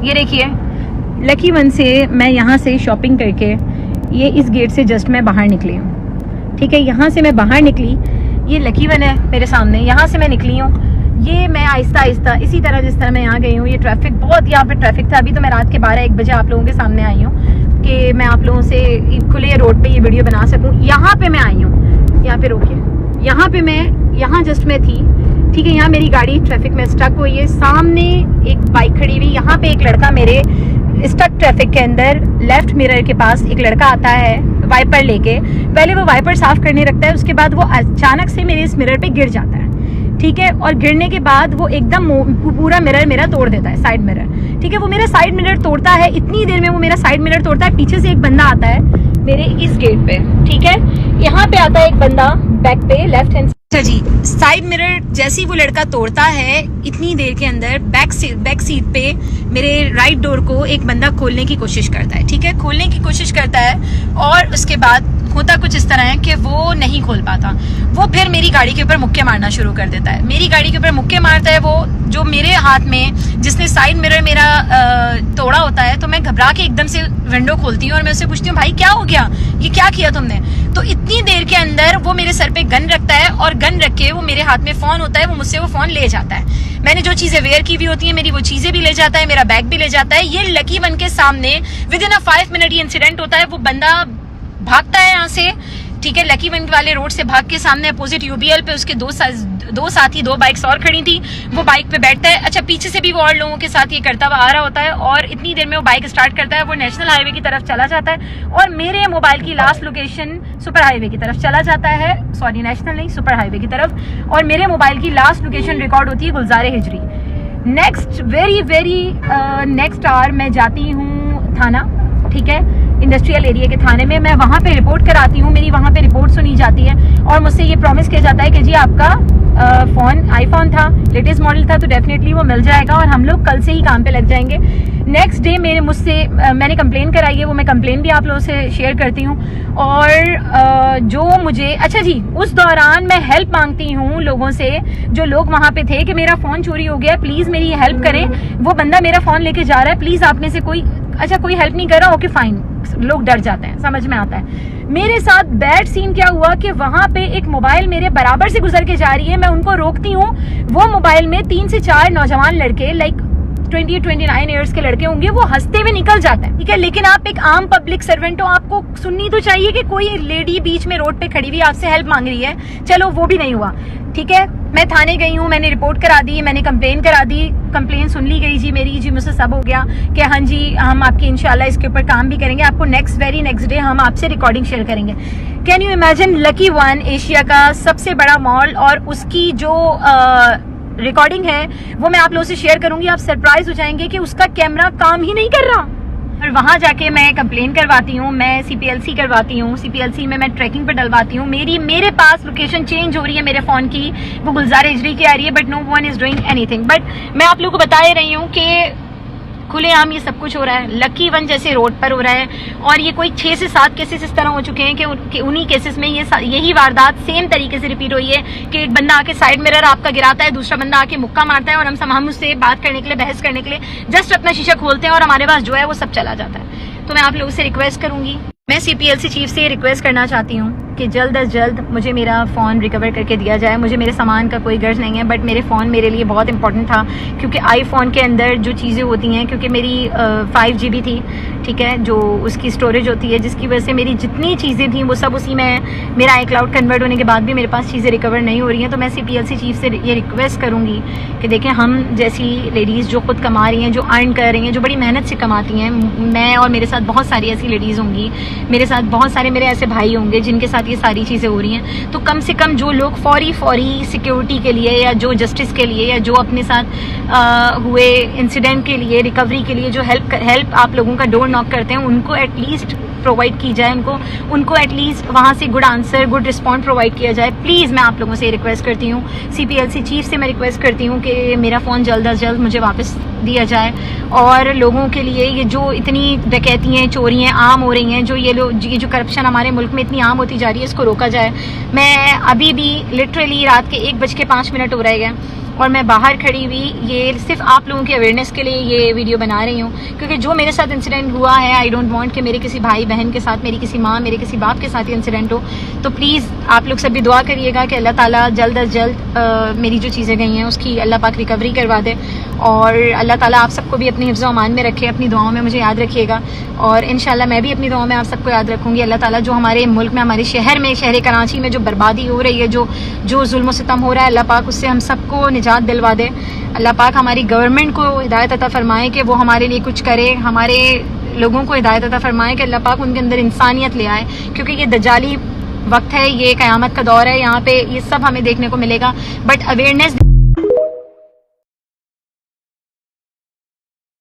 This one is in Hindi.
ये देखिए लकी वन से मैं यहाँ से शॉपिंग करके ये इस गेट से जस्ट मैं बाहर निकली हूँ। ठीक है, यहाँ से मैं बाहर निकली, ये लकी वन है मेरे सामने, यहाँ से मैं निकली हूँ। ये मैं आहिस्ता आहिस्ता इसी तरह जिस तरह मैं यहाँ गई हूँ, ये ट्रैफिक बहुत यहाँ पे ट्रैफिक था। अभी तो मैं रात के 12-1 बजे आप लोगों के सामने आई हूँ कि मैं आप लोगों से खुले रोड पे ये वीडियो बना सकूँ। यहाँ पे मैं आई हूँ, यहाँ पे रोकिए, यहाँ पे मैं यहाँ जस्ट मैं थी। ठीक है, यहाँ मेरी गाड़ी ट्रैफिक में स्टक हुई है, सामने एक बाइक खड़ी हुई, यहाँ पे एक लड़का मेरे स्टक ट्रैफिक के अंदर लेफ्ट मिरर के पास एक लड़का आता है वाइपर लेके। पहले वो वाइपर साफ करने रखता है, उसके बाद वो अचानक से मेरे इस मिरर पे गिर जाता है। ठीक है, और गिरने के बाद वो एकदम पूरा मिरर मेरा तोड़ देता है, साइड मिरर। ठीक है, वो मेरा साइड मिरर तोड़ता है, इतनी देर में वो मेरा साइड मिरर तोड़ता है। पीछे से एक बंदा आता है मेरे इस गेट पे। ठीक है, यहाँ पे आता है एक बंदा बैक पे लेफ्ट हैंड। अच्छा जी, साइड मिरर जैसे ही वो लड़का तोड़ता है, इतनी देर के अंदर बैक सीट पे मेरे राइट डोर को एक बंदा खोलने की कोशिश करता है। ठीक है, खोलने की कोशिश करता है और उसके बाद होता कुछ इस तरह है कि वो नहीं खोल पाता। वो फिर मेरी गाड़ी के ऊपर मुक्के मारना शुरू कर देता है। मेरी गाड़ी के ऊपर मुक्के मारता है वो, जो मेरे हाथ में जिसने साइड मिरर मेरा तोड़ा होता है। तो मैं घबरा के एकदम से विंडो खोलती हूँ और मैं उससे पूछती हूँ, भाई क्या हो गया, ये क्या किया तुमने? तो इतनी देर के अंदर वो मेरे सर पे गन रखता है और गन रख के वो मेरे हाथ में फोन होता है, वो मुझसे वो फोन ले जाता है। मैंने जो चीजें वेयर की हुई होती है मेरी, वो चीजें भी ले जाता है, मेरा बैग भी ले जाता है। ये लकी वन के सामने विद इन 5 मिनट ये इंसिडेंट होता है। वो बंदा भागता है यहाँ से। ठीक है, लकी वन वाले रोड से भाग के सामने अपोजिट यूबीएल पे उसके दो साथी, 2 बाइक्स और खड़ी थी, वो बाइक पे बैठता है। अच्छा, पीछे से भी वो और लोगों के साथ ये करता हुआ आ रहा होता है और इतनी देर में वो बाइक स्टार्ट करता है, वो नेशनल हाईवे की तरफ चला जाता है और मेरे मोबाइल की लास्ट लोकेशन सुपर हाईवे की तरफ चला जाता है। सॉरी, नेशनल नहीं, सुपर हाईवे की तरफ। और मेरे मोबाइल की लास्ट लोकेशन रिकॉर्ड होती है गुलजार हिजरी। नेक्स्ट वेरी नेक्स्ट आवर मैं जाती हूँ थाना। ठीक है, इंडस्ट्रियल एरिया के थाने में मैं वहाँ पे रिपोर्ट कराती हूँ। मेरी वहाँ पे रिपोर्ट सुनी जाती है और मुझसे ये प्रॉमिस किया जाता है कि जी आपका फ़ोन आईफोन था, लेटेस्ट मॉडल था, तो डेफिनेटली वो मिल जाएगा और हम लोग कल से ही काम पे लग जाएंगे। नेक्स्ट डे मैंने कंप्लेन कराई है, वो मैं कंप्लेन भी आप लोगों से शेयर करती हूँ। और जो मुझे, अच्छा जी, उस दौरान मैं हेल्प मांगती हूँ लोगों से, जो लोग वहाँ पे थे, कि मेरा फ़ोन चोरी हो गया, प्लीज़ मेरी हेल्प करें। वो बंदा मेरा फ़ोन लेके जा रहा है, प्लीज़ आप में से कोई, अच्छा कोई हेल्प नहीं कर रहा, ओके फाइन। लोग डर जाते हैं, समझ में आता है। मेरे साथ बैड सीन क्या हुआ कि वहां पे एक मोबाइल मेरे बराबर से गुजर के जा रही है, मैं उनको रोकती हूँ। वो मोबाइल में 3 से 4 नौजवान लड़के, लाइक 20-29 ईयर्स के लड़के होंगे, वो हंसते हुए निकल जाते हैं। ठीक है, लेकिन आप एक आम पब्लिक सर्वेंट हो, आपको सुननी तो चाहिए कि कोई लेडी बीच में रोड पे खड़ी हुई आपसे हेल्प मांग रही है। चलो, वो भी नहीं हुआ। ठीक है, मैं थाने गई हूँ, मैंने रिपोर्ट करा दी, मैंने कंप्लेन करा दी, कंप्लेन सुन ली गई जी मेरी, जी मुझसे सब हो गया कि हाँ जी हम आपकी इंशाल्लाह इसके ऊपर काम भी करेंगे, आपको वेरी नेक्स्ट डे हम आपसे रिकॉर्डिंग शेयर करेंगे। Can you imagine, lucky one Asia का सबसे बड़ा मॉल और उसकी जो रिकॉर्डिंग है वो मैं आप लोगों से शेयर करूंगी। आप सरप्राइज हो जाएंगे कि उसका कैमरा काम ही नहीं कर रहा। और वहां जाके मैं कंप्लेन करवाती हूँ, मैं CPLC करवाती हूँ, CPLC में मैं ट्रैकिंग पे डलवाती हूँ। मेरे पास लोकेशन चेंज हो रही है मेरे फोन की, वो गुलजार हिजरी की आ रही है, but no one is doing anything. But मैं आप लोगों को बता रही हूँ कि खुलेआम ये सब कुछ हो रहा है, लकी वन जैसे रोड पर हो रहा है। और ये कोई 6 से 7 केसेस इस तरह हो चुके हैं कि उन्हीं केसेस में यही वारदात सेम तरीके से रिपीट हुई है कि एक बंदा आके साइड मिरर आपका गिराता है, दूसरा बंदा आके मुक्का मारता है और हम उससे बात करने के लिए, बहस करने के लिए जस्ट अपना शीशा खोलते हैं और हमारे पास जो है वो सब चला जाता है। तो मैं आप लोगों से रिक्वेस्ट करूंगी, मैं CPLC चीफ से रिक्वेस्ट करना चाहती हूँ कि जल्द अज जल्द मुझे मेरा फ़ोन रिकवर करके दिया जाए। मुझे मेरे सामान का कोई गर्ज नहीं है, बट मेरे फ़ोन मेरे लिए बहुत इंपॉर्टेंट था, क्योंकि आईफोन के अंदर जो चीज़ें होती हैं, क्योंकि मेरी 5 GB थी, ठीक है, जो उसकी स्टोरेज होती है, जिसकी वजह से मेरी जितनी चीज़ें थी वो सब उसी में, मेरा iCloud कन्वर्ट होने के बाद भी मेरे पास चीज़ें रिकवर नहीं हो रही हैं। तो मैं CPLC चीफ से ये रिक्वेस्ट करूँगी कि देखें, हम जैसी लेडीज़ जो खुद कमा रही हैं, जो अर्न कर रही हैं, जो बड़ी मेहनत से कमाती हैं, मैं और मेरे साथ बहुत सारी ऐसी लेडीज़ होंगी, मेरे साथ बहुत सारे मेरे ऐसे भाई होंगे जिनके साथ ये सारी चीज़ें हो रही हैं। तो कम से कम जो लोग फौरी सिक्योरिटी के लिए, या जो जस्टिस के लिए, या जो अपने साथ हुए इंसिडेंट के लिए, रिकवरी के लिए जो हेल्प आप लोगों का डोर नॉक करते हैं, उनको एटलीस्ट प्रोवाइड की जाए, उनको एटलीस्ट वहाँ से good answer, good respond provide किया जाए। प्लीज़ मैं आप लोगों से रिक्वेस्ट करती हूँ, CPLC चीफ से मैं रिक्वेस्ट करती हूँ कि मेरा फ़ोन जल्द अज जल्द मुझे वापस दिया जाए। और लोगों के लिए ये जो इतनी डकैतियाँ, चोरियाँ आम हो रही हैं, जो ये जो करप्शन हमारे मुल्क में इतनी आम होती जा रही है, इसको रोका जाए। मैं अभी भी लिटरली रात के 1:05 हो रहे हैं, और मैं बाहर खड़ी हुई, ये सिर्फ आप लोगों की अवेयरनेस के लिए ये वीडियो बना रही हूँ, क्योंकि जो मेरे साथ इंसिडेंट हुआ है, आई डोंट वांट कि मेरे किसी भाई बहन के साथ, मेरी किसी माँ, मेरे किसी बाप के साथ ये इंसिडेंट हो। तो प्लीज़ आप लोग सभी दुआ करिएगा कि अल्लाह ताला जल्द अज जल्द मेरी जो चीज़ें गई हैं उसकी अल्लाह पाक रिकवरी करवा दे, और अल्लाह ताला आप सबको भी अपनी हिफ्ज़ व अमान में रखे। अपनी दुआओं में मुझे याद रखिएगा, और इंशाल्लाह मैं भी अपनी दुआओं में आप सबको याद रखूँगी। अल्लाह ताला जो हमारे मुल्क में, हमारे शहर में, शहर कराची में जो बर्बादी हो रही है, जो जुल्म सितम हो रहा है, अल्लाह पाक उससे हम सबको निजात दिलवा दे। अल्लाह पाक हमारी गवर्नमेंट को हिदायत अता फरमाए कि वो हमारे लिए कुछ करे, हमारे लोगों को हिदायत अता फरमाए कि अल्लाह पाक उनके अंदर इंसानियत ले आए, क्योंकि ये दज्जाली वक्त है, ये क़यामत का दौर है, यहाँ पे ये सब हमें देखने को मिलेगा। But awareness